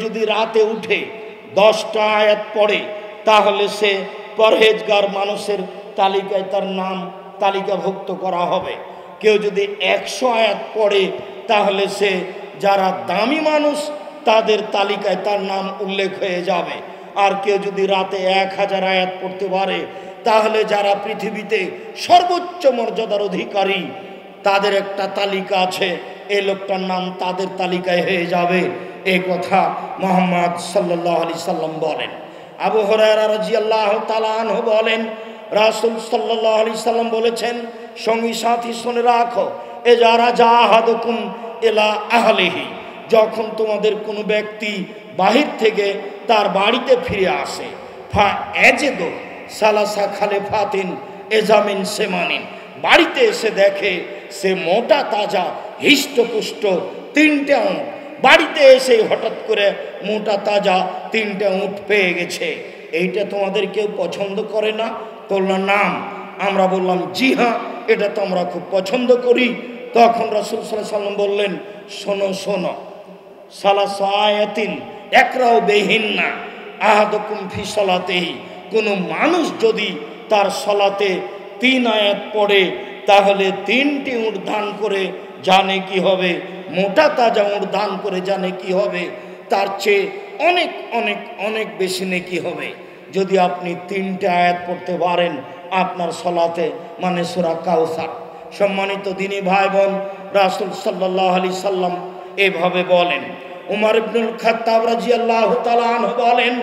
যদি রাতে উঠে 10টা আয়াত পড়ে তাহলে সে পরহেজগার মানুষের তালিকায় তার নাম তালিকাভুক্ত করা হবে। কেউ যদি 100 আয়াত পড়ে তাহলে সে যারা দামি মানুষ তাদের তালিকায় তার নাম উল্লেখ হয়ে যাবে। আর কেউ যদি রাতে 1000 আয়াত পড়তে পারে তাহলে যারা পৃথিবীতে সর্বোচ্চ মর্যাদার অধিকারী তাদের একটা তালিকা আছে, এই লোকটার নাম তাদের তালিকায় হয়ে যাবে। এই কথা মুহাম্মদ সাল্লাল্লাহু আলাইহি সাল্লাম বলেন। আবু হুরায়রা রাদিয়াল্লাহু তাআলা আনহু বলেন, রাসূল সাল্লাল্লাহু আলাইহি সাল্লাম বলেছেন, সঙ্গী সাথী শুনে রাখো, ইজা রাজা আহাদুকুম ইলা আহলিহি, যখন তোমাদের কোনো ব্যক্তি বাহির থেকে তার বাড়িতে ফিরে আসে, ফা এজেদু সালাসা খালিফাতিন এজামিন সেমানিন, বাড়িতে এসে দেখে সে মোটা তাজা হিষ্টপুষ্ট 3টে উট, বাড়িতে এসে হঠাৎ করে মোটা তাজা 3টে উট পেয়ে গেছে, এইটা তোমাদের কেউ পছন্দ করে না? বললাম নাম। আমরা বললাম জি হ্যাঁ, এটা তো আমরা খুব পছন্দ করি। তখন রাসূল সাল্লাল্লাহু আলাইহি সাল্লাম বললেন, শোনো শোনো, সালাসা আয়াতিন একরাও বেহিন্না আহাদুকুম ফি সালাতিহি, কোনো মানুষ যদি তার সালাতে 3 আয়াত পড়ে তাহলে 3টি উট দান করে জানে কি হবে, মোটা তাজা উট দান করে জানে কি হবে, তার চেয়ে অনেক অনেক অনেক বেশি নেকি হবে। যদি আপনি 3টে আয়াত পড়তে পারেন আপনার সালাতে, মানে সূরা কাউসার। সম্মানিত দিনী ভাই বোন, রাসূল সাল্লাল্লাহু আলাইহি সাল্লাম এভাবে বলেন। উমর ইবনুল খাত্তাব রাদিয়াল্লাহু তাআলা আনহু বলেন,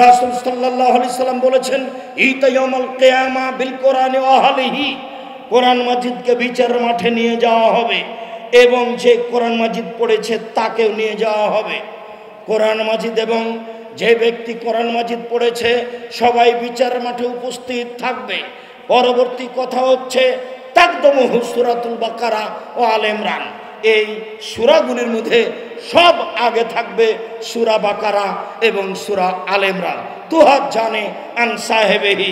রাসূল সাল্লাল্লাহু আলাইহি সাল্লাম বলেছেন, ইতা ইয়াউমুল কিয়ামা বিল কোরআনি ওয়া আহলিহি, কোরআন মাজিদকে বিচারের মাঠে নিয়ে যাওয়া হবে এবং যে কোরআন মাজিদ পড়েছে তাকেও নিয়ে যাওয়া হবে। কোরআন মাজিদ এবং যে ব্যক্তি কোরআন মাজিদ পড়েছে সবাই বিচারের মাঠে উপস্থিত থাকবে। পরবর্তী কথা হচ্ছে তাকদমুহু সূরাতুল বাকারা ও আলে ইমরান, এই সূরাগুলির মধ্যে সব আগে থাকবে সূরা বাকারা এবং সূরা আলে ইমরান। তুহাত জানে আন সাহেবেহি,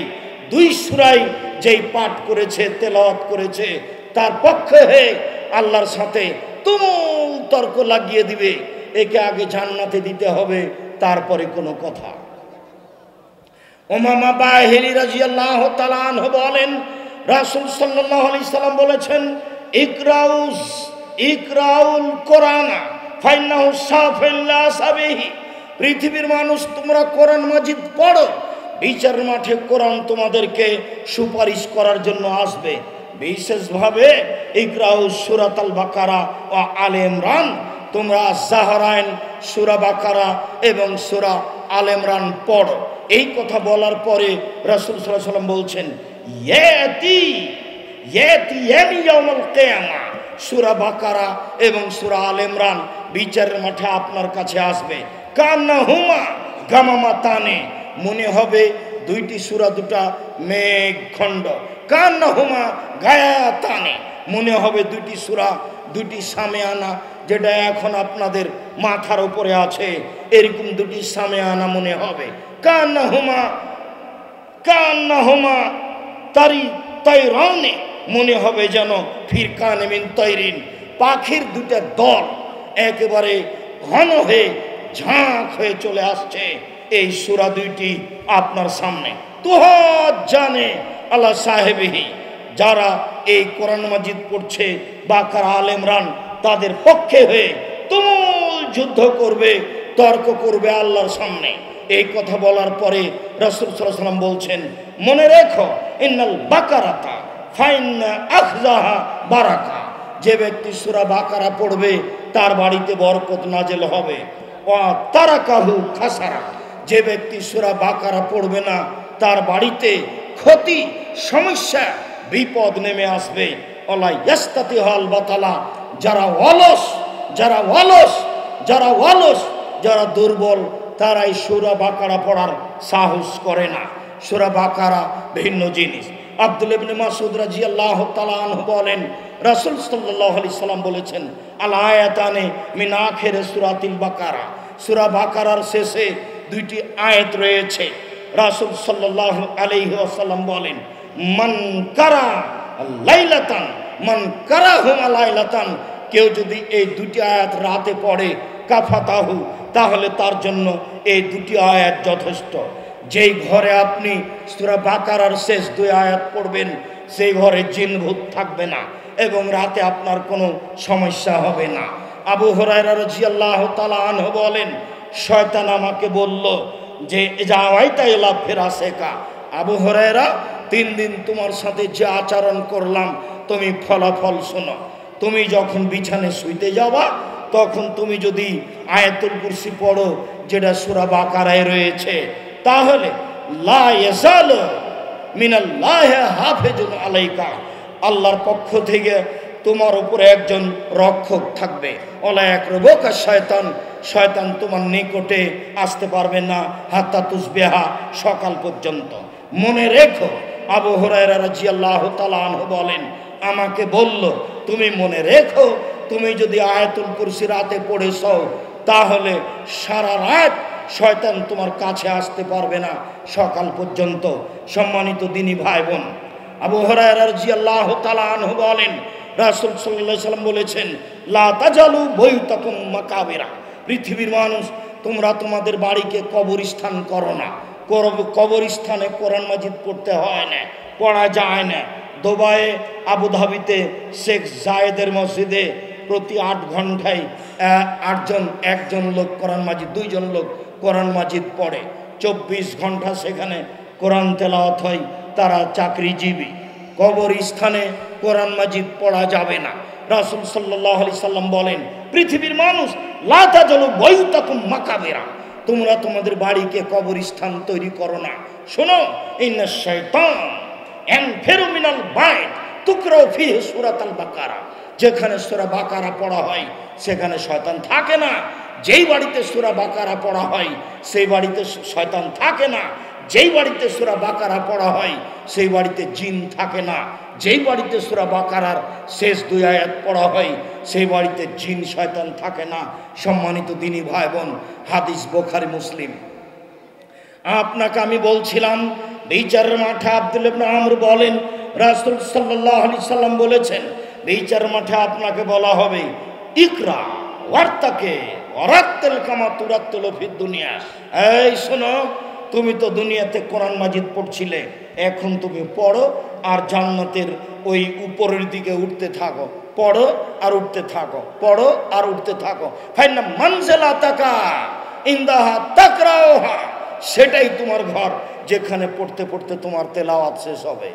2 সূরাই যেই পাঠ করেছে তেলাওয়াত করেছে তার পক্ষে হয়ে আল্লাহর সাথে তুমুল তর্ক লাগিয়ে দিবে, একে আগে জান্নাতে দিতে হবে তারপরে কোনো কথা। উমামা বাহিলি রাদিয়াল্লাহু তাআলা আনহু বলেন, রাসূল সাল্লাল্লাহু আলাইহি সাল্লাম বলেছেন, ইকরাউল কোরআনা ফাইন্নাহু সাফিল্লা সাবিহি, পৃথিবীর মানুষ তোমরা কোরআন মাজিদ পড়ো, বিচারের মাঠে কোরআন তোমাদেরকে সুপারিশ করার জন্য আসবে। বিশেষভাবে ইকরাউ সূরাতুল বাকারা ও আলে ইমরান, তোমরা জাহরাইন সূরা বাকারা এবং সূরা আলে ইমরান পড়ো। এই কথা বলার পরে রাসূল সাল্লাল্লাহু আলাইহি সাল্লাম বলছেন, ইয়াতিয়ানি ইয়াউমুল কিয়ামা, সূরা বাকারা এবং সূরা আলে ইমরান বিচারের মাঠে আপনার কাছে আসবে। কান্নাহুমা গামামাতানে, মনে হবে 2টি সূরা 2টা মেঘখণ্ড। কান্নাহুমা গায়াতানে, মনে হবে 2টি সূরা 2টি সামিয়ানা, যেটা এখন আপনাদের মাথার উপরে আছে এরকম 2টি সামিয়ানা মনে হবে। কান্নাহুমা তাইরানে, মনে হবে যেন ফিরকান মিন তাইরিন, পাখির 2টা দল একেবারে ঘন হয়ে ঝাঁক হয়ে চলে আসছে। এই সূরা 2টি আপনার সামনে। তুহাত জানে আল্লাহ সাহেবিহি, যারা এই কোরআন মাজিদ পড়ছে বাকারা আলে ইমরান তাদের পক্ষে হয়ে তুমুল যুদ্ধ করবে, তর্ক করবে আল্লাহর সামনে। এই কথা বলার পরে রাসূল সাল্লাল্লাহু আলাইহি সাল্লাম বলছেন, মনে রেখো, ইন্নাল বাকারাতা ফাইন্না আখযাহা বারাকা, যে ব্যক্তি সূরা বাকারা পড়বে তার বাড়িতে বরকত নাজেল হবে। ওয়া তারাকাহু খাসারা, যে ব্যক্তি সূরা বাকারা পড়বে না তার বাড়িতে ক্ষতি, সমস্যা, বিপদ নেমে আসবে। ওয়ালা ইয়াস্তাতিহাল বাতালা, যারা অলস, যারা দুর্বল তারাই সূরা বাকারা পড়ার সাহস করে না। সূরা বাকারা ভিন্ন জিনিস। আব্দুল্লাহ ইবনে মাসউদ রাদিয়াল্লাহু তাআলা আনহু বলেন, রাসূল সাল্লাল্লাহু আলাইহি সাল্লাম বলেছেন, আল আয়াতানে মিন আখিরে সূরাতিল বাকারা, সূরা বাকারার শেষে 2টি আয়াত রয়েছে। রাসূল সাল্লাল্লাহু আলাইহি ওয়াসাল্লাম বলেন, মান কারাহুমা লাইলাতান, কেউ যদি এই 2টি আয়াত রাতে পড়ে, কাফাতাহু, তাহলে তার জন্য এই দুটি আয়াত যথেষ্ট। যেই ঘরে আপনি সূরা বাকারার শেষ 2 আয়াত পড়বেন সেই ঘরে জিন ভূত থাকবে না এবং রাতে আপনার কোনো সমস্যা হবে না। আবু হুরায়রা রাদিয়াল্লাহু তাআলা আনহু বলেন, শয়তান আমাকে বলল যে যাওয়াইতা ইলা ফিরাসেকা, আবু হুরায়রা 3 দিন তোমার সাথে যে আচরণ করলাম তুমি ফলাফল শোনো। তুমি যখন বিছানে শুইতে যাবা তখন তুমি যদি আয়াতুল কুরসি পড়ো যেটা সূরা বাকারায় রয়েছে, তাহলে লা ইয়াজালু মিনাল্লাহি হাফিজুন আলাইকা, আল্লাহর পক্ষ থেকে তোমার উপরে একজন রক্ষক থাকবে। ওলা ইয়াকরুবুকা শয়তান, শয়তান তোমার নিকটে আসতে পারবে না হাত্তা তুসবিহা, সকাল পর্যন্ত। মনে রেখো, আবু হুরায়রা রাদিয়াল্লাহু তাআলা আনহু বলেন, আমাকে বলল তুমি মনে রেখো, তুমি যদি আয়াতুল কুরসি রাতে পড়েছ তাহলে সারা রাত শয়তান তোমার কাছে আসতে পারবে না সকাল পর্যন্ত। সম্মানিত দিনী ভাই বোন, আবু হুরায়রা রাদিয়াল্লাহু তাআলা আনহু বলেন, রাসূল সাল্লাল্লাহু আলাইহি সাল্লাম বলেছেন, লা তাজালু বাইতাকুম মাকাবিরা, পৃথিবীর মানুষ তোমরা তোমাদের বাড়িকে কবরস্থান করো না। কবরস্থানে কোরআন মাজিদ পড়তে হয় না, পড়া যায় না। দুবাইয়ে আবুধাবিতে শেখ জায়েদের মসজিদে প্রতি 8 ঘন্টায় একজন লোক কোরআন মাজিদ, 2 জন লোক কোরআন মাজিদ পড়ে। 24 ঘন্টা সেখানে কোরআন তেলাওয়াত হয়, তারা চাকরিজীবী। কবরস্থানে কোরআন মাজিদ পড়া যাবে না। রাসূল সাল্লাল্লাহু আলাইহি সাল্লাম বলেন, পৃথিবীর মানুষ লা তাজালু বাইতাকুম মাকাবিরা, তোমরা তোমাদের বাড়িকে কবরস্থান তৈরি করো না। শোনো, ইন্নাশ শাইতান ইয়ানফিরু মিনাল বাইত তুকরাউ ফিহি সূরাতুল বাকারা, যেখানে সূরা বাকারা পড়া হয় সেখানে শয়তান থাকে না। যেই বাড়িতে সূরা বাকারা পড়া হয় সেই বাড়িতে শয়তান থাকে না। যেই বাড়িতে সূরা বাকারা পড়া হয় সেই বাড়িতে জিন থাকে না। যেই বাড়িতে সূরা বাকারার শেষ 2 আয়াত পড়া হয় সেই বাড়িতে জিন শয়তান থাকে না। সম্মানিত দিনী ভাই বোন, হাদিস বুখারী মুসলিম। আপনাকে আমি বলছিলাম বিচারের মাঠে আব্দুল্লাহ ইবনে আমর বলেন, রাসূল সাল্লাল্লাহু আলাইহি সাল্লাম বলেছেন, বিচারের মাঠে আপনাকে বলা হবে ইকরা ওয়ারতাকে ওয়ারাত্তিল কামা তুরাত্তিল ফিদ দুনিয়া। এই শোনো, তুমি তো দুনিয়াতে কোরআন মাজিদ পড়ছিলে, এখন তুমি পড়ো আর জান্নাতের ওই উপরের দিকে উঠতে থাকো। পড়ো আর উঠতে থাকো, পড়ো আর উঠতে থাকো। ফাইনা মানজিলাতাকা ইনদাহা তাকরাউহা, সেটাই তোমার ঘর যেখানে পড়তে পড়তে তোমার তেলাওয়াত শেষ হবে।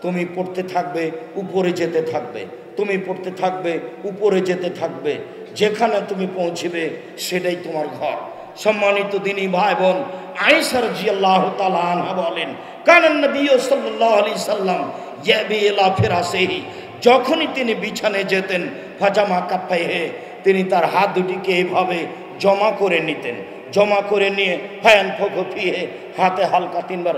তুমি পড়তে থাকবে, উপরে যেতে থাকবে, তুমি পড়তে থাকবে, উপরে যেতে থাকবে। যেখানে তুমি পৌঁছবে সেটাই তোমার ঘর। সম্মানিত দিনী ভাই বোন, আয়েশা রাদিয়াল্লাহু তাআলা আনহা বলেন, কানান নবী সাল্লাল্লাহু আলাইহি সাল্লাম ইয়াবি ইলা ফিরাসিহি, যখনই তিনি বিছানে যেতেন ফাজামা কাফাইহি, তিনি তার হাত দুটিকে এইভাবে জমা করে নিতেন। জমা করে নিয়ে ফায়ান ফুকু ফিহে, হাতে হালকা 3 বার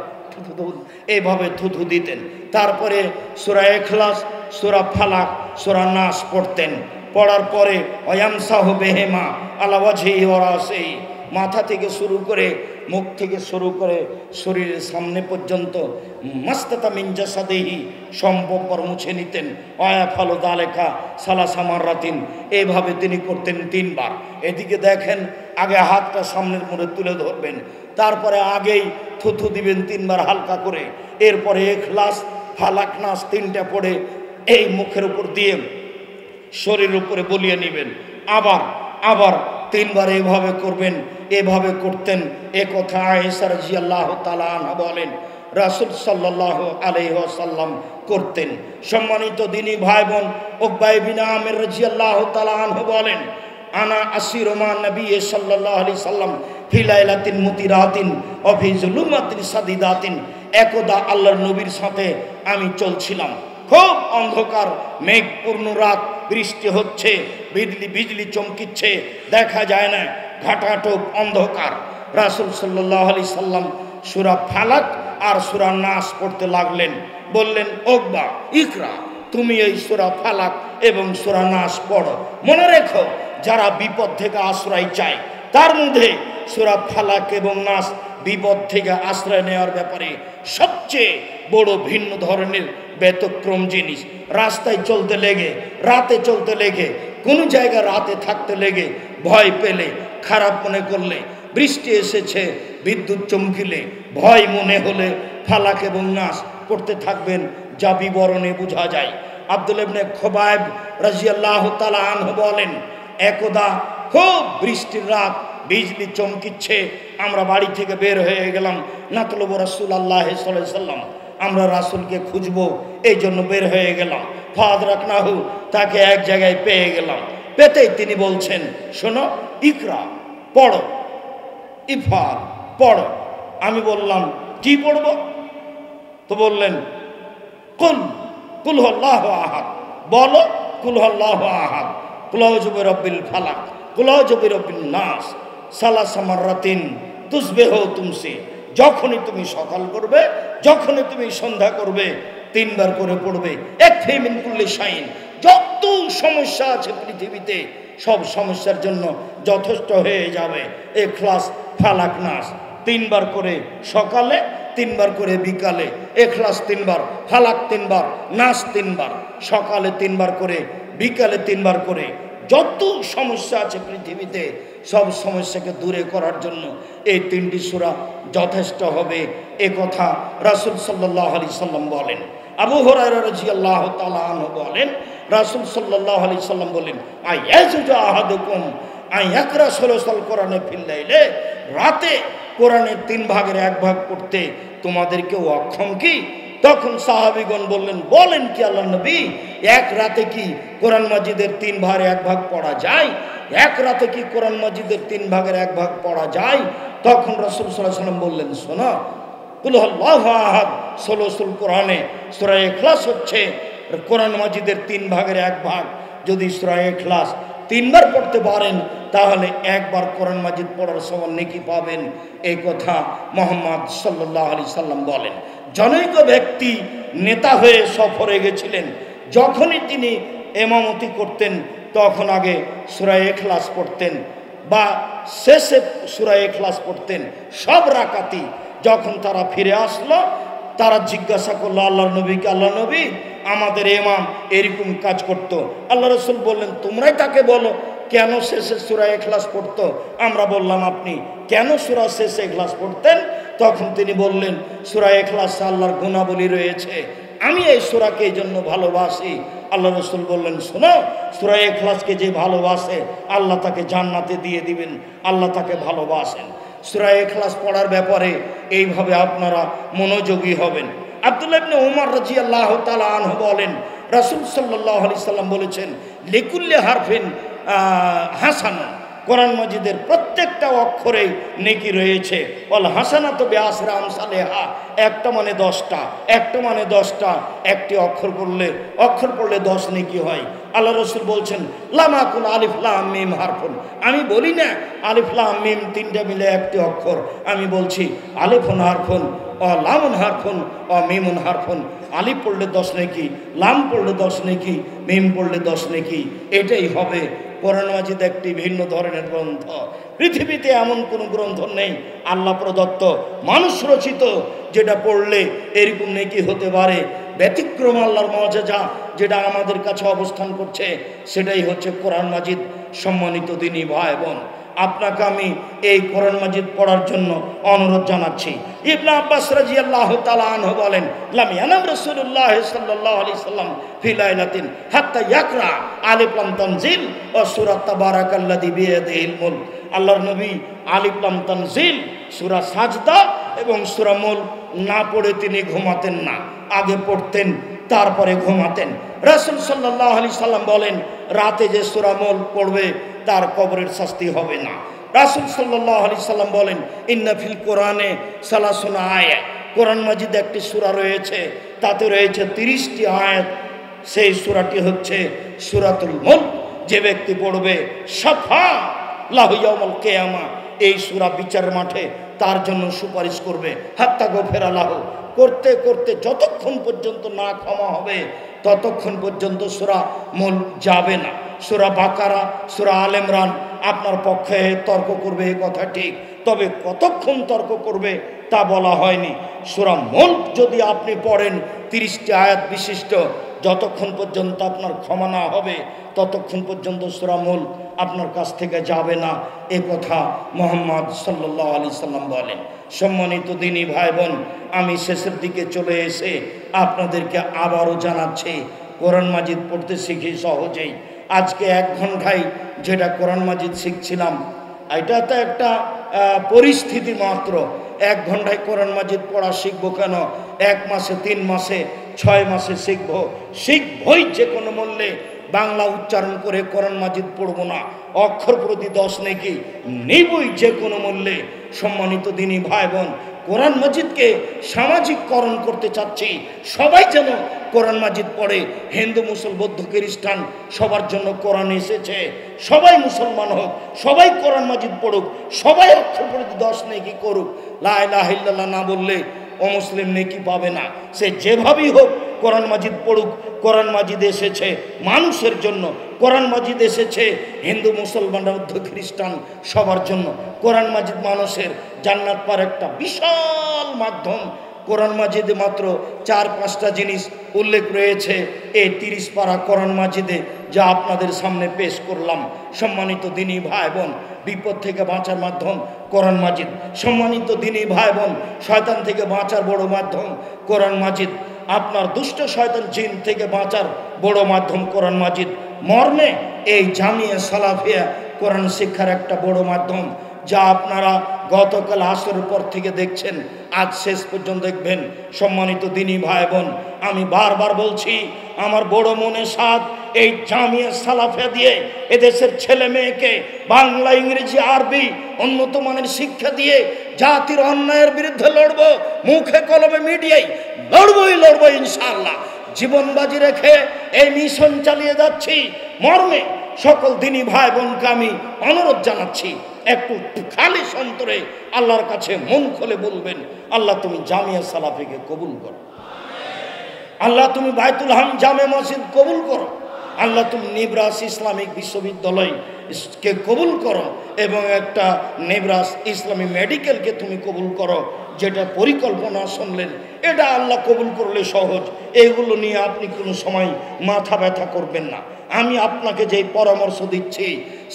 এইভাবে থুথু দিতেন। তারপরে সূরা ইখলাস, সূরা ফালাক, সূরা নাস পড়তেন। পড়ার পরে ওয়ামসাহু বিহিমা আলা ওয়াজহিহি ওয়া রাসিহি, মাথা থেকে শুরু করে মুখ থেকে শুরু করে শরীরের সামনে পর্যন্ত মাস্তাতা মিন জাসাদিহি, সম্পর্ক মুছে নিতেন। ওয়া ফালু যালিকা সালাসা মাররাতিন, এইভাবে তিনি করতেন 3 বার। এদিকে দেখেন, আগে হাতটা সামনের মুড়ে তুলে ধরবেন, তারপরে আগেই থুথু দিবেন 3 বার হালকা করে, এরপরে ইখলাস ফালাক নাস 3টা পড়ে এই মুখের উপর দিয়ে শরীরের উপরে বলিয়ে নেবেন। আবার আবার 3 বার এইভাবে করবেন। এভাবে করতেন। এ কথা আয়েশা রাদিয়াল্লাহু তাআলা আনহা বলেন, রাসূল সাল্লাল্লাহু আলাইহি ওয়াসাল্লাম করতেন। সম্মানিত দিনী ভাই বোন, উকবা ইবনে আমির রাদিয়াল্লাহু তাআলা আনহু বলেন, আনা আসিরু মা নবী সাল্লাল্লাহু আলাইহি সাল্লাম ফি লাইলাতিন মুতিরাতিন ওয়া ফি যুলুমাতিন সাদিদাতিন, একদা আল্লাহর নবীর সাথে আমি চলছিলাম, খুব অন্ধকার, মেঘপূর্ণ রাত, বৃষ্টি হচ্ছে, বিজলি চমকিচ্ছে, দেখা যায় না, ঘাটাটোপ অন্ধকার। রাসূল সাল্লাল্লাহু আলাইহি সাল্লাম সূরা ফালাক আর সূরা নাস পড়তে লাগলেন। বললেন, উকবা ইকরা, তুমি এই সূরা ফালাক এবং সূরা নাস পড়ো। মনে রেখো, যারা বিপদ থেকে আশ্রয় চায় তার মধ্যে সূরা ফালাক এবং নাস বিপদ থেকে আশ্রয় নেওয়ার ব্যাপারে সবচেয়ে বড় ভিন্ন ধরনের ব্যতিক্রম জিনিস। রাস্তায় চলতে লেগে, রাতে চলতে লেগে, কোনো জায়গায় রাতে থাকতে লেগে ভয় পেলে খারাপ মনে করলে, বৃষ্টি এসেছে, বিদ্যুৎ চমকিলে, ভয় মনে হলে ফালাক এবং নাস পড়তে থাকবেন, যা বিবরণে বোঝা যায়। আব্দুল ইবনে খুবাইব রাদিয়াল্লাহু তাআলা আনহু বলেন, একদা খুব বৃষ্টির রাত, বিজলি চমকিচ্ছে, আমরা বাড়ি থেকে বের হয়ে গেলাম। নাতলুবু রাসূলুল্লাহ সাল্লাল্লাহু আলাইহি ওয়াসাল্লাম, আমরা রাসূলকে খুঁজবো, এই জন্য বের হয়ে গেলাম। ফাদরাকনাহু, তাকে এক জায়গায় পেয়ে গেলাম। পেতেই তিনি বলছেন, শোনো, ইকরা, পড়ো, ইফাল, পড়ো। আমি বললাম, কি পড়ব? তো বললেন, কুল হুয়াল্লাহু আহাদ, বলো কুল হুয়াল্লাহু আহাদ, কুল আউযু বিরাব্বিল ফালাক, কুল আউযু বিরাব্বিন নাস, সালাসা মাররাতিন তুসবিহু তুমসি। যখনই তুমি সকাল করবে, যখনই তুমি সন্ধ্যা করবে, 3 বার করে পড়বে। একফি মিন কুল্লি শাইইন, যত সমস্যা আছে পৃথিবীতে সব সমস্যার জন্য যথেষ্ট হয়ে যাবে ইখলাস, ফালাক, নাস। 3 বার করে সকালে, 3 বার করে বিকালে, ইখলাস 3 বার, ফালাক 3 বার, নাস 3 বার, সকালে 3 বার করে, বিকালে 3 বার করে। যত সমস্যা আছে পৃথিবীতে সব সমস্যাকে দূরে করার জন্য এই 3টি সূরা যথেষ্ট হবে, এ কথা রাসূল সাল্লাল্লাহু আলাইহি সাল্লাম বলেন। আবু হুরায়রা রাদিয়াল্লাহু তাআলা আনহু বলেন, রাসূল সাল্লাল্লাহু আলাইহি সাল্লাম বলেন, আয়াজুজু আহাদুকুম আয়াকরা সুলুসাল কোরআনে ফিল লাইলে, রাতে কোরআনের 3 ভাগের 1 ভাগ পড়তে তোমাদের কেউ অক্ষম কি? তখন সাহাবীগণ বললেন, বলেন কি আল্লাহ নবী, এক রাতে কি কোরআন মাজিদের 3 ভাগের 1 ভাগ পড়া যায়? এক রাতে কি কোরআন মাজিদের 3 ভাগের 1 ভাগ পড়া যায়? তখন রাসূল সাল্লাল্লাহু আলাইহি সাল্লাম বললেন, শোনো, কুল হুয়াল্লাহু আহাদ সুলুসুল কোরআনে সূরা ইখলাস হচ্ছে কোরআন মাজিদের 3 ভাগের 1 ভাগ। যদি সূরা ইখলাস 3 বার পড়তে পারেন তাহলে 1 বার কোরআন মাজিদ পড়ার সমান নেকি পাবেন, এই কথা মুহাম্মদ সাল্লাল্লাহু আলাইহি সাল্লাম বলেন। জনৈক ব্যক্তি নেতা হয়ে সফরে গেছিলেন, যখনই তিনি ইমামতি করতেন তখন আগে সূরা ইখলাস পড়তেন বা শেষে সূরা ইখলাস পড়তেন সব রাকাতি। যখন তারা ফিরে আসলো, তারা জিজ্ঞাসা করলো আল্লাহর নবীকে, আল্লাহ নবী, আমাদের ইমাম এরকম কাজ করত। আল্লাহ রাসূল বললেন, তোমরাই তাকে বলো কেন শেষে সূরা ইখলাস পড়তো। আমরা বললাম, আপনি কেন সূরা শেষে ইখলাস পড়তেন? তখন তিনি বললেন, সূরা ইখলাসে আল্লাহর গুণাবলী রয়েছে, আমি এই সূরাকে এই জন্য ভালোবাসি। আল্লাহ রাসূল বললেন, শোনো, সূরা ইখলাসকে যে ভালোবাসে আল্লাহ তাকে জান্নাতে দিয়ে দিবেন, আল্লাহ তাকে ভালোবাসেন। সূরা ইখলাস পড়ার ব্যাপারে এইভাবে আপনারা মনোযোগী হবেন। আব্দুল্লাহ ইবনে উমর রাদিয়াল্লাহু তাআলা আনহু বলেন, রাসূল সাল্লাল্লাহু আলাইহি সাল্লাম বলেছেন, লিকুল্লি হারফিন হাসানা, কোরআন মাজিদের প্রত্যেকটা অক্ষরেই নেকি রয়েছে। ওয়াল হাসানাতু বিআশরি আমসালিহা, একটা মানে 10টা, একটা মানে 10টা, একটি অক্ষর পড়লে 10 নেকি হয়। আল্লাহ রাসূল বলছেন, লামা কুল আলিফ লাম মিম হারফুন, আমি বলি না আলিফ লাম মিম 3টা মিলে একটি অক্ষর, আমি বলছি আলিফুন হারফুন ও লামুন হারফুন ও মিমুন হারফুন। আলিফ পড়লে 10 নেকি, লাম পড়লে 10 নেকি, মিম পড়লে 10 নেকি। এটাই হবে কোরআন মাজিদ একটি ভিন্ন ধরনের গ্রন্থ। পৃথিবীতে এমন কোনো গ্রন্থ নেই আল্লাহ প্রদত্ত, মানুষ রচিত, যেটা পড়লে এরকম নেকি হতে পারে। ব্যতিক্রম আল্লাহর মুআজিজা যেটা আমাদের কাছে অবস্থান করছে সেটাই হচ্ছে কোরআন মাজিদ। সম্মানিত দিনী ভাই বোন, আপনাকে আমি এই কোরআন মাজিদ পড়ার জন্য অনুরোধ জানাচ্ছি। ইবনে আব্বাস রাদিয়াল্লাহু তাআলা আনহু বলেন, লাম ইয়ানাম রাসূলুল্লাহ সাল্লাল্লাহু আলাইহি সাল্লাম ফি লাইলাতিন হাত্তা ইয়াকরা আলিফ লাম তানজিল ও সূরা তাবারাকাল্লাযী বিয়াদিহিল মুলক। আল্লাহর নবী আলিফ লাম তানজিল, সূরা সাজদা এবং সূরা মুলক না পড়ে তিনি ঘুমাতেন না, আগে পড়তেন তারপরে ঘুমাতেন। রাসূল সাল্লাল্লাহু আলাইহি সাল্লাম বলেন, রাতে যে সূরা মুলক পড়বে তার কবরের শাস্তি হবে না। রাসূল সাল্লাল্লাহু আলাইহি সাল্লাম বলেন, ইন্না ফিল কোরআনে সালাসুনা আয়াত, কোরআন মাজিদ একটি সূরা রয়েছে, তাতে রয়েছে 30টি আয়াত। সেই সূরাটি হচ্ছে সূরাতুল মুলক। যে ব্যক্তি পড়বে শাফা লাহু ইয়াউমাল কিয়ামা, এই সূরা বিচার মাঠে তার জন্য সুপারিশ করবে। হাত্তা গফিরা লাহু, করতে করতে যতক্ষণ পর্যন্ত না ক্ষমা হবে ততক্ষণ পর্যন্ত সূরা মুলক যাবে না। সূরা বাকারা, সূরা আল ইমরান আপনার পক্ষে তর্ক করবে, এই কথা ঠিক, তবে কতক্ষণ তর্ক করবে তা বলা হয়নি। সূরা মুলক যদি আপনি পড়েন 30টি আয়াত বিশিষ্ট, যতক্ষণ পর্যন্ত আপনার ক্ষমা না হবে ততক্ষণ পর্যন্ত সূরা মুলক আপনার কাছ থেকে যাবে না, এ কথা মুহাম্মদ সাল্লাল্লাহু আলাইহি সাল্লাম বলেন। সম্মানিত দিনী ভাই বোন, আমি শেষের দিকে চলে এসে আপনাদেরকে আবারও জানাচ্ছি, কোরআন মাজিদ পড়তে শিখি সহজেই। আজকে 1 ঘন্টায় যেটা কোরআন মাজিদ শিখছিলাম, এটা তো একটা পরিস্থিতি মাত্র। 1 ঘন্টায় কোরআন মাজিদ পড়া শিখবো কেন? 1 মাসে, 3 মাসে, 6 মাসে শিখবই যে কোনো মূল্যে। বাংলা উচ্চারণ করে কোরআন মাজিদ পড়বো না, অক্ষর প্রতি 10 নেকি নিবই যে কোনো মূল্যে। সম্মানিত দিনী ভাই বোন, কোরআন মাজিদকে সামাজিককরণ করতে চাচ্ছি। সবাই যেন কোরআন মাজিদ পড়ে। হিন্দু, মুসল, বৌদ্ধ, খ্রিস্টান সবার জন্য কোরআন এসেছে। সবাই মুসলমান হোক, সবাই কোরআন মাজিদ পড়ুক, সবাই অক্ষর প্রতি 10 নেকি করুক। লা ইলাহা ইল্লাল্লাহ না বললে অমুসলিম নেকি পাবে না। সে যেভাবেই হোক কোরআন মাজিদ পড়ুক। কোরআন মাজিদ এসেছে মানুষের জন্য, কোরআন মাজিদ এসেছে হিন্দু, মুসলমান, বৌদ্ধ, খ্রিস্টান সবার জন্য। কোরআন মাজিদ মানুষের জান্নাত পাওয়ার একটা বিশাল মাধ্যম। কোরআন মাজিদে মাত্র 4-5টা জিনিস উল্লেখ রয়েছে এই 30 পারা কোরআন মাজিদে, যা আপনাদের সামনে পেশ করলাম। সম্মানিত দিনী ভাই বোন, বিপদ থেকে বাঁচার মাধ্যম কোরআন মাজিদ। সম্মানিত দিনী ভাই বোন, শয়তান থেকে বাঁচার বড় মাধ্যম কোরআন মাজিদ। আপনার দুষ্ট শয়তান জিন থেকে বাঁচার বড় মাধ্যম কোরআন মাজিদ। মর্মে এই জামিয়া সালাফিয়া কোরআন শিক্ষার একটা বড় মাধ্যম, যা আপনারা গতকাল আসরের পর থেকে দেখছেন, আজ শেষ পর্যন্ত দেখবেন। সম্মানিত দিনী ভাই বোন, আমি বারবার বলছি, আমার বড় মনে সাধ এই জামিয়া সালাফিয়া দিয়ে এদেশের ছেলে মেয়েকে বাংলা, ইংরেজি, আরবি উন্নত মানের শিক্ষা দিয়ে জাতির অন্যায়ের বিরুদ্ধে লড়বো। মুখে কলমে মিডিয়ায় লড়বো ইনশাআল্লাহ। জীবন বাজি রেখে এই মিশন চালিয়ে যাচ্ছি। মর্মে সকল দিনী ভাই বোনকে আমি অনুরোধ জানাচ্ছি, একটু খালি অন্তরে আল্লাহর কাছে মন খুলে বলবেন, আল্লাহ তুমি জামিয়া সালাফিকে কবুল করো। আল্লাহ তুমি বাইতুল হাম জামে মসজিদ কবুল করো। আল্লাহ তুমি নেব্রাস ইসলামিক বিশ্ববিদ্যালয়কে কবুল করো এবং একটা নেব্রাস ইসলামী মেডিকেলকে তুমি কবুল করো। যেটা পরিকল্পনা শুনলেন, এটা আল্লাহ কবুল করলে সহজ। এইগুলো নিয়ে আপনি কোনো সময় মাথা ব্যথা করবেন না। আমি আপনাকে যেই পরামর্শ দিচ্ছি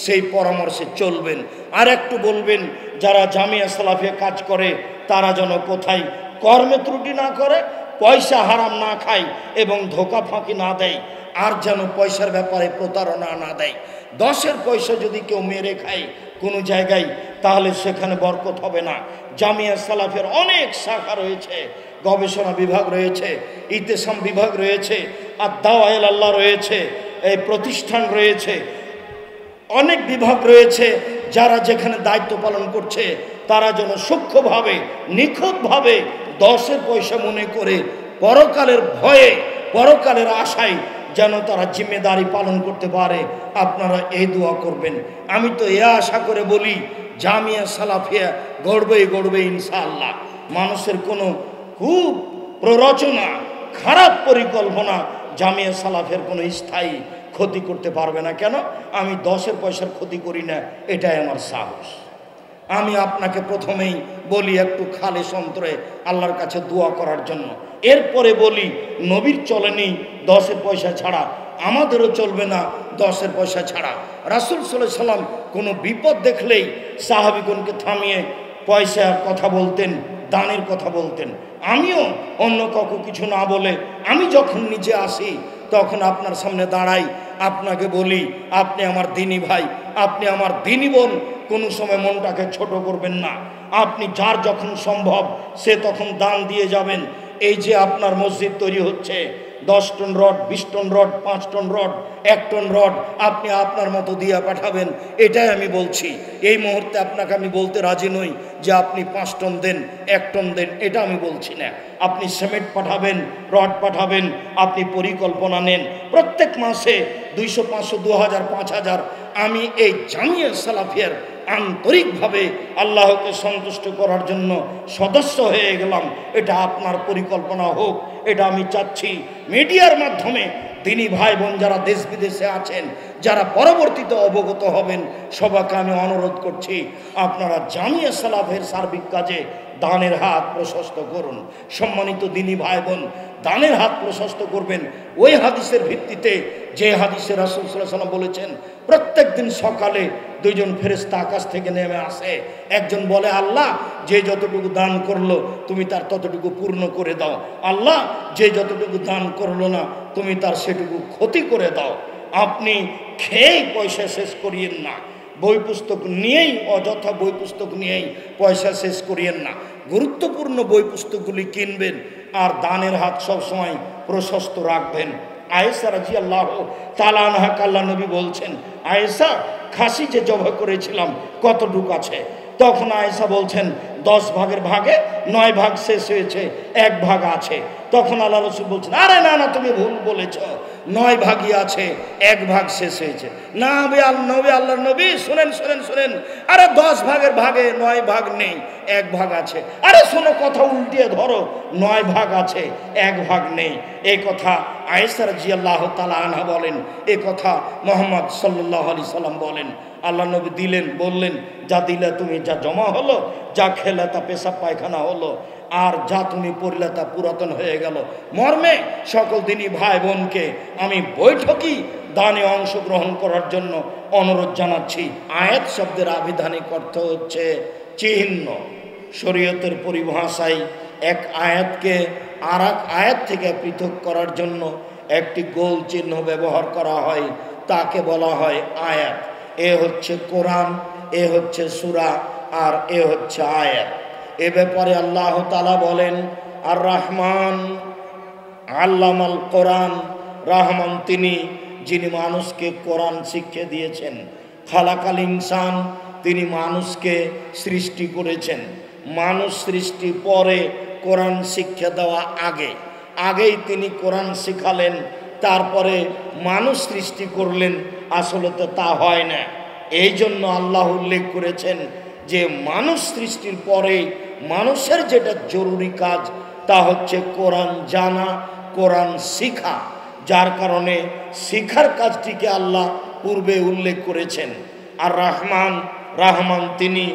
সেই পরামর্শে চলবেন। আর একটু বলবেন, যারা জামিয়া সালাফিয়া কাজ করে তারা যেন কোথায় কর্মে ত্রুটি না করে, পয়সা হারাম না খায় এবং ধোকা ফাঁকি না দেয়, আর যেন পয়সার ব্যাপারে প্রতারণা না দেয়। 10-এর পয়সা যদি কেউ মেরে খায় কোনো জায়গায়, তাহলে সেখানে বরকত হবে না। জামিয়া সালাফিয়ার অনেক শাখা রয়েছে, গবেষণা বিভাগ রয়েছে, ইতেসাম বিভাগ রয়েছে, আর দাওয়া ইলা আল্লাহ রয়েছে, এই প্রতিষ্ঠান রয়েছে, অনেক বিভাগ রয়েছে। যারা যেখানে দায়িত্ব পালন করছে তারা যেন সূক্ষ্মভাবে, নিখুঁতভাবে 10-এর পয়সা মনে করে পরকালের ভয়ে, পরকালের আশায় যেন তারা জিম্মেদারি পালন করতে পারে। আপনারা এই দোয়া করবেন। আমি তো এ আশা করে বলি, জামিয়া সালাফিয়া গড়বে ইনশাআল্লাহ। মানুষের কোনো খুব প্ররোচনা, খারাপ পরিকল্পনা জামিয়া সালাফের কোনো স্থায়ী ক্ষতি করতে পারবে না। কেন? আমি 10-এর পয়সার ক্ষতি করি না, এটাই আমার সাহস। আমি আপনাকে প্রথমেই বলি একটু খালেস অন্তরে আল্লাহর কাছে দোয়া করার জন্য। এরপরে বলি, নবীর চলেনি 10-এর পয়সা ছাড়া, আমাদেরও চলবে না 10-এর পয়সা ছাড়া। রাসূল সাল্লাল্লাহু আলাইহি সাল্লাম কোনো বিপদ দেখলেই সাহাবীগণকে থামিয়ে পয়সার কথা বলতেন, দানের কথা বলতেন। আমিও অন্য কাউকে কিছু না বলে আমি যখন নিজে আসি তখন আপনার সামনে দাঁড়াই, আপনাকে বলি, আপনি আমার দিনী ভাই, আপনি আমার দিনী বোন, কোনো সময় মনটাকে ছোট করবেন না। আপনি যার যখন সম্ভব সে তখন দান দিয়ে যাবেন। এই যে আপনার মসজিদ তৈরি হচ্ছে, 10 ton rod, 20 ton rod, 5 ton rod, 1 ton rod আপনি আপনার মতো দিয়ে পাঠাবেন, এটাই আমি বলছি। এই মুহূর্তে আপনাকে আমি বলতে রাজি নই যে আপনি 5 টন দেন, 1 টন দেন, এটা আমি বলছি না। আপনি সিমেন্ট পাঠাবেন, রড পাঠাবেন, আপনি পরিকল্পনা নেন। প্রত্যেক মাসে 200, 500, 2000, 5000 আমি এই জামিয়া সালাফিয়ার আন্তরিকভাবে আল্লাহকে সন্তুষ্ট করার জন্য সদস্য হয়ে গেলাম। এটা আপনার পরিকল্পনা হোক, এটা আমি চাচ্ছি। মিডিয়ার মাধ্যমে দিনী ভাই বোন যারা দেশ বিদেশে আছেন, যারা পরবর্তীতে অবগত হবেন সবাইকে আমি অনুরোধ করছি, আপনারা জামিয়া সালাফের সার্বিক কাজে দানের হাত প্রশস্ত করুন। সম্মানিত দিনী ভাই বোন, দানের হাত প্রশস্ত করবেন ওই হাদিসের ভিত্তিতে যে হাদিসে রাসূল সাল্লাল্লাহু আলাইহি ওয়াসাল্লাম বলেছেন প্রত্যেক দিন সকালে দুইজন ফেরেশতা আকাশ থেকে নেমে আসে। একজন বলে, আল্লাহ যে যতটুকু দান করলো তুমি তার ততটুকু পূর্ণ করে দাও, আল্লাহ যে যতটুকু দান করলো না তুমি তার সেটুকু ক্ষতি করে দাও। আপনি খেয়েই পয়সা শেষ করিয়েন না, বই পুস্তক নিয়েই অযথা বই পুস্তক নিয়েই পয়সা শেষ করিয়েন না। গুরুত্বপূর্ণ বই পুস্তকগুলি কিনবেন আর দানের হাত সবসময় প্রশস্ত রাখবেন। আয়েশা রাদিয়াল্লাহু তাআলা আনহা আল্লাহ নবী বলছেন, আয়েশা খাসি যে জবাই করেছিলাম কতটুকু আছে? তখন আয়েশা বলছেন 10 ভাগের ভাগে 9 ভাগ শেষ হয়েছে, 1 ভাগ আছে। তখন আল্লাহ রাসূল বলছেন, আরে না না তুমি ভুল বলেছ, 9 ভাগই আছে, 1 ভাগ শেষ হয়েছে। না আল্লাহর নবী শুনেন শুনেন শুনেন, আরে 10 ভাগের ভাগে 9 ভাগ নেই, 1 ভাগ আছে। আরে শোনো, কথা উল্টিয়ে ধরো, 9 ভাগ আছে, 1 ভাগ নেই। এই কথা আয়েশা রাদিয়াল্লাহু তাআলা আনহা বলেন, এই কথা মুহাম্মদ সাল্লাল্লাহু আলাইহি সাল্লাম বলেন। আল্লাহ নবী দিলেন, বললেন, যা দিলে তুমি যা জমা হলো, যা খেলে তা পেশাব পায়খানা হলো, আর যা তুমি পড়লে তা পুরাতন হয়ে গেল। মর্মে সকল দিনী ভাই বোনকে আমি বৈঠকি দানে অংশগ্রহণ করার জন্য অনুরোধ জানাচ্ছি। আয়াত শব্দের আবিধানিক অর্থ হচ্ছে চিহ্ন। শরীয়তের পরিভাষায় এক আয়াতকে আর এক আয়াত থেকে পৃথক করার জন্য একটি গোল চিহ্ন ব্যবহার করা হয়, তাকে বলা হয় আয়াত। এ হচ্ছে কোরআন, এ হচ্ছে সূরা, আর এ হচ্ছে আয়াত। এ ব্যাপারে আল্লাহ তাআলা বলেন, আর রহমান আল্লামাল কোরআন, রহমান তিনি যিনি মানুষকে কোরআন শিক্ষা দিয়েছেন। খালাকাল ইনসান, তিনি মানুষকে সৃষ্টি করেছেন। মানুষ সৃষ্টি পরে, কোরআন শিক্ষা দেওয়া আগেই তিনি কোরআন শিখালেন, তারপরে মানুষ সৃষ্টি করলেন। আসলে তো তা হয় না। এই জন্য আল্লাহ উল্লেখ করেছেন যে মানুষ সৃষ্টির পরে মানুষের যেটা জরুরি কাজ তা হচ্ছে কোরআন জানা, কোরআন শিখা। যার কারণে শিখার কাজটিকে আল্লাহ পূর্বে উল্লেখ করেছেন। আর রহমান তিনি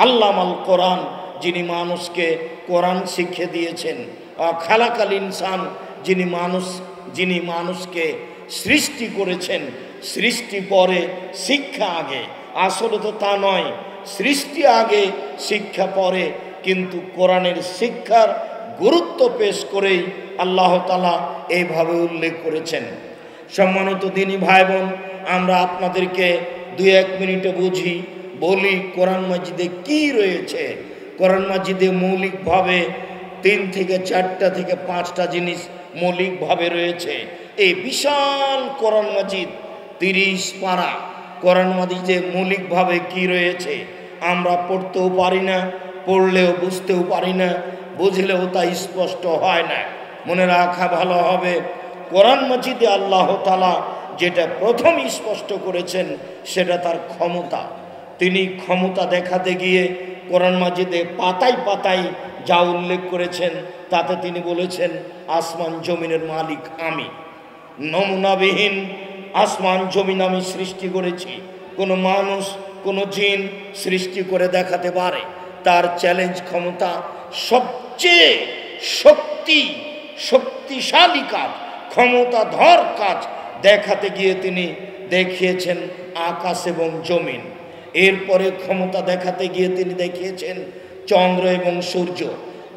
আল্লামাল কোরআন, যিনি মানুষকে কোরআন শিক্ষা দিয়েছেন। খালাকাল ইনসান, যিনি মানুষকে সৃষ্টি করেছেন। সৃষ্টি পরে, শিক্ষা আগে। আসলে তো তা নয়, সৃষ্টি আগে শিক্ষা পরে। কিন্তু কোরআনের শিক্ষার গুরুত্ব পেশ করেই আল্লাহ তাআলা এইভাবে উল্লেখ করেছেন। সম্মানিত দিনী ভাই বোন, আমরা আপনাদেরকে 2-1 মিনিটে বলি কোরআন মাজিদে কি রয়েছে। কোরআন মাজিদে মৌলিকভাবে 3 থেকে 4টা থেকে 5টা জিনিস মৌলিকভাবে রয়েছে। এই বিশাল কোরআন মাজিদ 30 পারা কোরআন মাজিদে মৌলিকভাবে কি রয়েছে আমরা পড়তেও পারি না, পড়লেও বুঝতেও পারি না, বুঝলেও তা স্পষ্ট হয় না। মনে রাখা ভালো হবে, কোরআন মাজিদে আল্লাহ তাআলা যেটা প্রথম স্পষ্ট করেছেন সেটা তার ক্ষমতা। তিনি ক্ষমতা দেখাতে গিয়ে কোরআন মাজিদে পাতায় পাতায় যা উল্লেখ করেছেন তাতে তিনি বলেছেন, আসমান জমিনের মালিক আমি, নমুনাবিহীন আসমান জমিন আমি সৃষ্টি করেছি। কোনো মানুষ, কোনো জিন সৃষ্টি করে দেখাতে পারে? তার চ্যালেঞ্জ ক্ষমতা সবচেয়ে শক্তিশালী কাজ, ক্ষমতাধর কাজ দেখাতে গিয়ে তিনি দেখিয়েছেন আকাশ এবং জমিন। এরপরে ক্ষমতা দেখাতে গিয়ে তিনি দেখিয়েছেন চন্দ্র এবং সূর্য,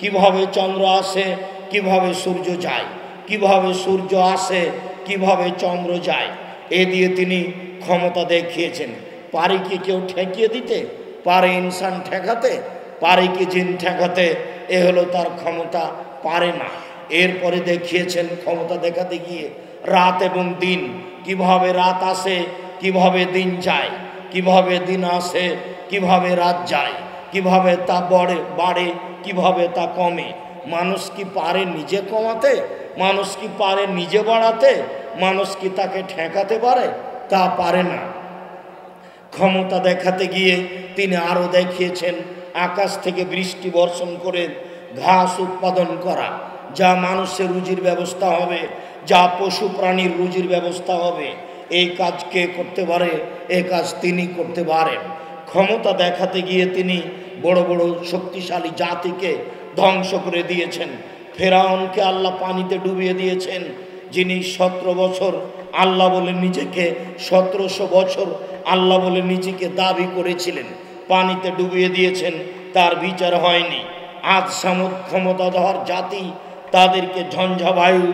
কিভাবে চন্দ্র আসে, কিভাবে সূর্য যায়, কিভাবে সূর্য আসে, কিভাবে চন্দ্র যায়। এ দিয়ে তিনি ক্ষমতা দেখিয়েছেন। পারে কি কেউ ঠেকিয়ে দিতে? পারে ইনসান ঠেকাতে? পারে কি জিন ঠেকাতে? এ হলো তার ক্ষমতা, পারে না। এরপরে দেখিয়েছেন ক্ষমতা দেখাতে গিয়ে রাত এবং দিন, কিভাবে রাত আসে, কিভাবে দিন যায়, কিভাবে দিন আসে, কিভাবে রাত যায়, কিভাবে তা বাড়ে, কিভাবে তা কমে। মানুষ কি পারে নিজে কমাতে? মানুষ কি পারে নিজে বাড়াতে? মানুষ কি তাকে ঠেকাতে পারে? তা পারে না। ক্ষমতা দেখাতে গিয়ে তিনি আরও দেখিয়েছেন আকাশ থেকে বৃষ্টি বর্ষণ করে ঘাস উৎপাদন করা, যা মানুষের রুজির ব্যবস্থা হবে, যা পশু প্রাণীর রুজির ব্যবস্থা হবে। এই কাজ কে করতে পারে? এই কাজ তিনি করতে পারেন। ক্ষমতা দেখাতে গিয়ে তিনি বড় বড় শক্তিশালী জাতিকে ধ্বংস করে দিয়েছেন। ফেরাউনকে আল্লাহ পানিতে ডুবিয়ে দিয়েছেন, যিনি 17 বছর আল্লাহ বলে নিজেকে 1700 বছর আল্লাহ বলে নিজেকে দাবি করেছিলেন, পানিতে ডুবিয়ে দিয়েছেন, তার বিচার হয়নি। আজ সামুদ ক্ষমতাধর জাতি, তাদেরকে ঝঞ্ঝা বায়ু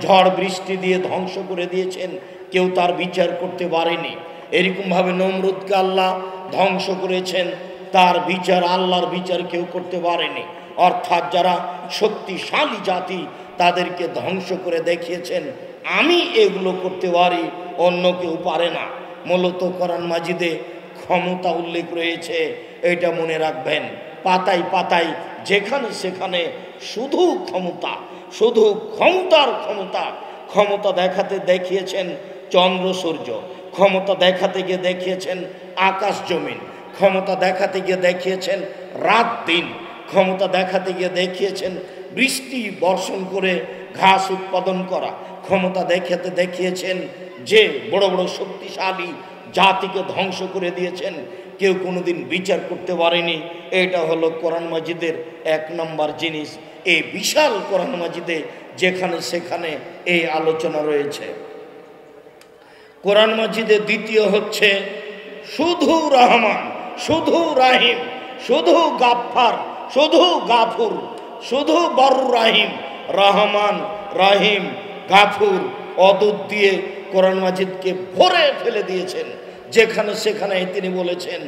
ঝড় বৃষ্টি দিয়ে ধ্বংস করে দিয়েছেন, কেউ তার বিচার করতে পারেনি। এরকমভাবে নমরুদকে আল্লাহ ধ্বংস করেছেন, তার বিচার আল্লাহর বিচার কেউ করতে পারেনি। অর্থাৎ যারা শক্তিশালী জাতি, তাদেরকে ধ্বংস করে দেখিয়েছেন আমি এগুলো করতে পারি, অন্য কেউ পারে না। মূলত কোরআন মাজিদে ক্ষমতা উল্লেখ রয়েছে, এটা মনে রাখবেন। পাতায় পাতায় যেখানে সেখানে শুধু ক্ষমতা, শুধু ক্ষমতার ক্ষমতা। ক্ষমতা দেখাতে দেখিয়েছেন চন্দ্র সূর্য, ক্ষমতা দেখাতে গিয়ে দেখিয়েছেন আকাশ জমিন, ক্ষমতা দেখাতে গিয়ে দেখিয়েছেন রাত দিন, ক্ষমতা দেখাতে গিয়ে দেখিয়েছেন বৃষ্টি বর্ষণ করে ঘাস উৎপাদন করা, ক্ষমতা দেখাতে দেখিয়েছেন যে বড় বড় শক্তিশালী জাতিকে ধ্বংস করে দিয়েছেন, কেউ কোনোদিন বিচার করতে পারেনি। এটা হলো কোরআন মাজিদের 1 নম্বর জিনিস। এই বিশাল কোরআন মাজিদে যেখানে সেখানে এই আলোচনা রয়েছে। কোরআন মাজিদে দ্বিতীয় হচ্ছে শুধু রহমান, শুধু রাহিম, শুধু গাফফার, শুধু গাফুর, শুধু বর রাহিম। রহমান, রাহিম, গাফুর অদূত দিয়ে কোরআন মাজিদকে ভরে ফেলে দিয়েছেন। যেখানে সেখানে তিনি বলেছেন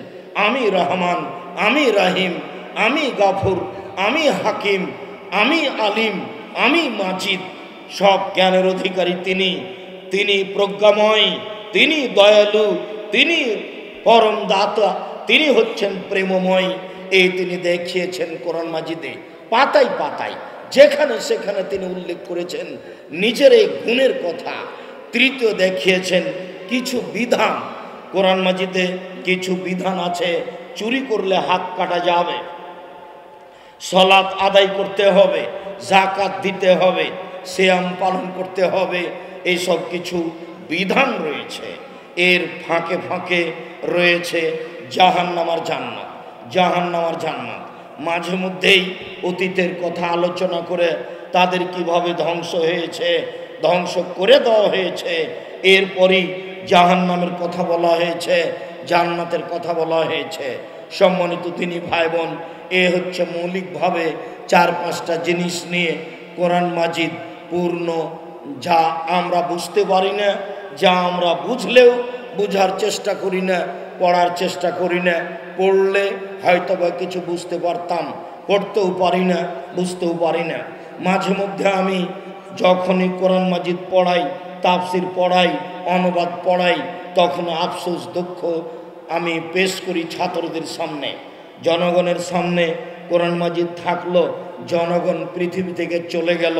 আমি রহমান, আমি রাহিম, আমি গাফুর, আমি হাকিম, আমি আলিম, আমি মাজিদ। সব জ্ঞানের অধিকারী তিনি, তিনি প্রজ্ঞাময়, তিনি দয়ালু, তিনি পরম দাতা, তিনি হচ্ছেন প্রেমময়। এই তিনি দেখিয়েছেন কোরআন মাজিদে পাতায় পাতায়, যেখানে সেখানে তিনি উল্লেখ করেছেন নিজের এই গুণের কথা। তৃতীয় দেখিয়েছেন কিছু বিধান। কোরআন মাজিদে কিছু বিধান আছে, চুরি করলে হাত কাটা যাবে, সালাত আদায় করতে হবে, যাকাত দিতে হবে, সিয়াম পালন করতে হবে, এইসব কিছু বিধান রয়েছে। এর ফাঁকে ফাঁকে রয়েছে জাহান্নামার জান্নাত, জাহান্নামার জান্নাত। মাঝে মধ্যেই অতীতের কথা আলোচনা করে তাদের কিভাবে ধ্বংস হয়েছে, ধ্বংস করে দেওয়া হয়েছে। এরপরই জাহান্নামের কথা বলা হয়েছে, জান্নাতের কথা বলা হয়েছে। সম্মানিত তিনি ভাই বোন, এ হচ্ছে মৌলিকভাবে 4-5টা জিনিস নিয়ে কোরআন মাজিদ পূর্ণ, যা আমরা বুঝতে পারি না, যা আমরা বুঝলেও বুঝার চেষ্টা করি না, পড়ার চেষ্টা করি না। পড়লে হয়তো বা কিছু বুঝতে পারতাম, পড়তেও পারি না, বুঝতেও পারি না। মাঝে মধ্যে আমি যখনই কোরআন মাজিদ পড়াই, তাফসির পড়াই, অনুবাদ পড়াই, তখন আফসোস দুঃখ আমি পেশ করি ছাত্রদের সামনে, জনগণের সামনে। কোরআন মাজিদ থাকলো, জনগণ পৃথিবী থেকে চলে গেল,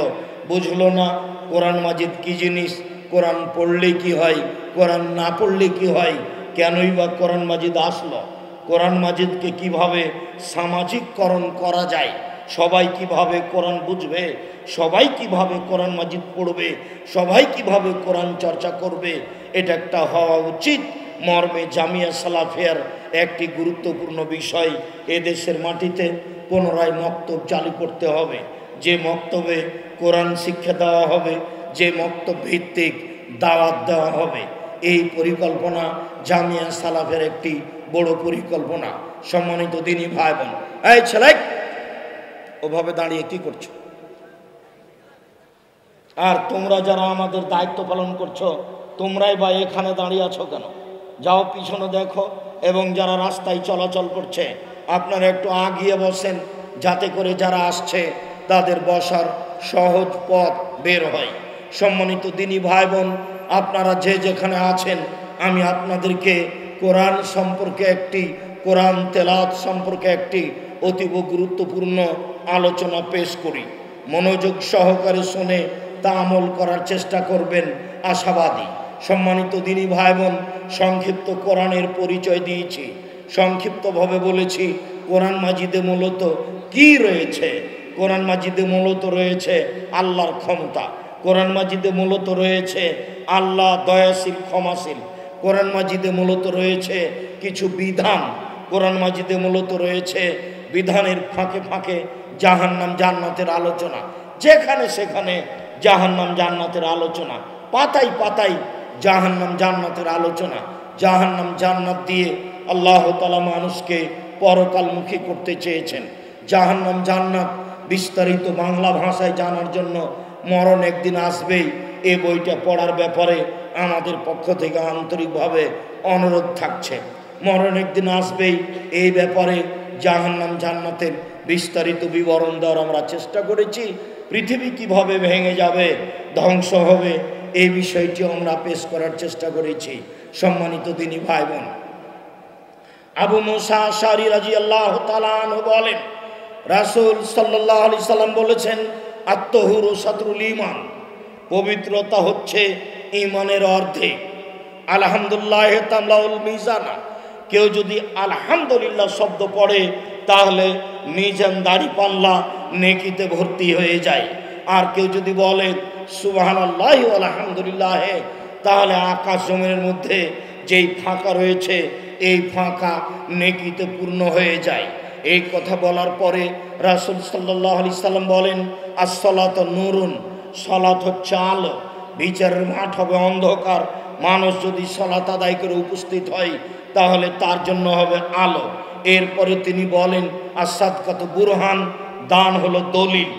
বুঝলো না কোরআন মাজিদ কি জিনিস, কোরআন পড়লে কি হয়, কোরআন না পড়লে কি হয়, কেনই বা কোরআন মাজিদ আসলো, কোরআন মাজিদকে কিভাবে সামাজিককরণ করা যায়, সবাই কিভাবে কোরআন বুঝবে, সবাই কিভাবে কোরআন মাজিদ পড়বে, সবাই কিভাবে কোরআন চর্চা করবে, এটা একটা হওয়া উচিত মর্মে জামিয়া সালাফিয়ার একটি গুরুত্বপূর্ণ বিষয়। এদেশের মাটিতে পুনরায় মক্তব চালু করতে হবে, যে মক্তবে কোরআন শিক্ষা দেওয়া হবে, যে মক্তব ভিত্তিক দাওয়াত দেওয়া হবে। এই পরিকল্পনা জামিয়া সালাফের একটি বড় পরিকল্পনা। সম্মানিত দিনী ভাই বোন, এই ছেলে ওভাবে দাঁড়িয়ে কি করছো? আর তোমরা যারা আমাদের দায়িত্ব পালন করছো, তোমরাই বা এখানে দাঁড়িয়ে আছো কেন? যাও পিছনে দেখো। এবং যারা রাস্তায় চলাচল করছে, আপনারা একটু আগিয়ে বসেন, যাতে করে যারা আসছে তাদের বসার সহজ পথ বের হয়। সম্মানিত দিনী ভাই বোন, আপনারা যে যেখানে আছেন, আমি আপনাদেরকে কোরআন সম্পর্কে একটি, কোরআন তেলাওয়াত সম্পর্কে একটি অতীব গুরুত্বপূর্ণ আলোচনা পেশ করি। মনোযোগ সহকারে শুনে তা আমল করার চেষ্টা করবেন, আশাবাদী। সম্মানিত দিনী ভাই বোন, সংক্ষিপ্ত কোরআনের পরিচয় দিয়েছি, সংক্ষিপ্তভাবে বলেছি কোরআন মাজিদে মূলত কি রয়েছে। কোরআন মাজিদে মূলত রয়েছে আল্লাহর ক্ষমতা, কোরআন মাজিদে মূলত রয়েছে আল্লাহ দয়াশীল ক্ষমাশীল। কোরআন মাজিদে মূলত রয়েছে কিছু বিধান। কোরআন মাজিদে মূলত রয়েছে বিধানের ফাঁকে ফাঁকে জাহান্নাম জান্নাতের আলোচনা। যেখানে সেখানে জাহান্নাম জান্নাতের আলোচনা, পাতায় পাতায় জাহান্নাম জান্নাতের আলোচনা। জাহান্নাম জান্নাত দিয়ে আল্লাহ তাআলা মানুষকে পরকালমুখী করতে চেয়েছেন। জাহান্নাম জান্নাত বিস্তারিত বাংলা ভাষায় জানার জন্য মরণ একদিন আসবেই। এই বইটা পড়ার ব্যাপারে আমাদের পক্ষ থেকে আন্তরিকভাবে অনুরোধ থাকছে। মরণ একদিন আসবেই, এই ব্যাপারে জাহান্নাম জান্নাতের বিস্তারিত বিবরণ দেওয়ার আমরা চেষ্টা করেছি। পৃথিবী কিভাবে ভেঙে যাবে, ধ্বংস হবে, এই বিষয়টি আমরা পেশ করার চেষ্টা করেছি। সম্মানিত দিনী ভাই বোন, আবু মুসা আশআরী রাদিয়াল্লাহু তাআলা আনহু বলেন, রাসূল সাল্লাল্লাহু আলাইহি সাল্লাম বলেছেন, আত-তাহুরু শাতরুল ঈমান, পবিত্রতা হচ্ছে ঈমানের অর্ধেক। আলহামদুলিল্লাহ তামলাউল মিজানা, কেউ যদি আলহামদুলিল্লাহ শব্দ পড়ে তাহলে মিজান দাড়ি পাল্লা নেকিতে ভর্তি হয়ে যায়। আর কেউ যদি বলে সুবহানাল্লাহি ওয়া আলহামদুলিল্লাহ, তাহলে আকাশ জমিনের মধ্যে যেই ফাঁকা রয়েছে এই ফাঁকা নেকিতে পূর্ণ হয়ে যায়। এই কথা বলার পরে রাসূল সাল্লাল্লাহু আলাইহি সাল্লাম বলেন, আস-সালাতু নূরুন, সালাত হচ্ছে আলো। বিচারের মাঠ হবে অন্ধকার। মানুষ যদি সালাত আদায় করে উপস্থিত হয় তাহলে তার জন্য হবে আলো। এরপরে তিনি বলেন, আস-সাদকাতু বুরহান, দান হলো দলিল,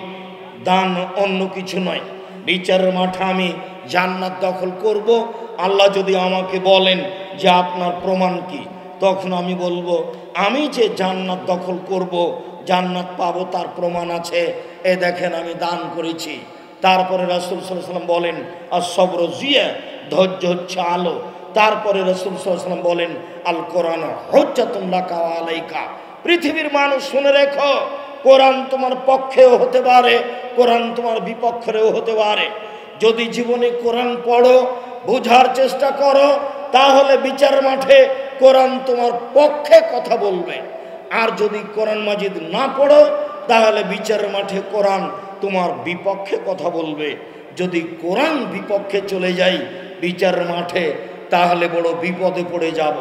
দান অন্য কিছু নয়। বিচারের মাঠে আমি জান্নাত দখল করব, আল্লাহ যদি আমাকে বলেন যে আপনার প্রমাণ কি, তখন আমি বলবো আমি যে জান্নাত দখল করব, জান্নাত পাবো, তার প্রমাণ আছে, এ দেখেন আমি দান করেছি। তারপরে রাসূল সাল্লাল্লাহু আলাইহি ওয়াসাল্লাম বলেন, আস-সাবরু জিয়া, ধৈর্য হচ্ছে আলো। তারপরে রাসূল সাল্লাল্লাহু আলাইহি ওয়াসাল্লাম বলেন, আল কোরআন হুজ্জাতুন লাকা ওয়া আলাইকা, পৃথিবীর মানুষ শুনে রেখো, কোরআন তোমার পক্ষেও হতে পারে, কোরআন তোমার বিপক্ষেও হতে পারে। যদি জীবনে কোরআন পড়ো, বোঝার চেষ্টা করো, তাহলে বিচার মাঠে কোরআন তোমার পক্ষে কথা বলবে। আর যদি কোরআন মাজিদ না পড়ো, তাহলে বিচারের মাঠে কোরআন তোমার বিপক্ষে কথা বলবে। যদি কোরআন বিপক্ষে চলে যায় বিচারের মাঠে, তাহলে বড় বিপদে পড়ে যাব।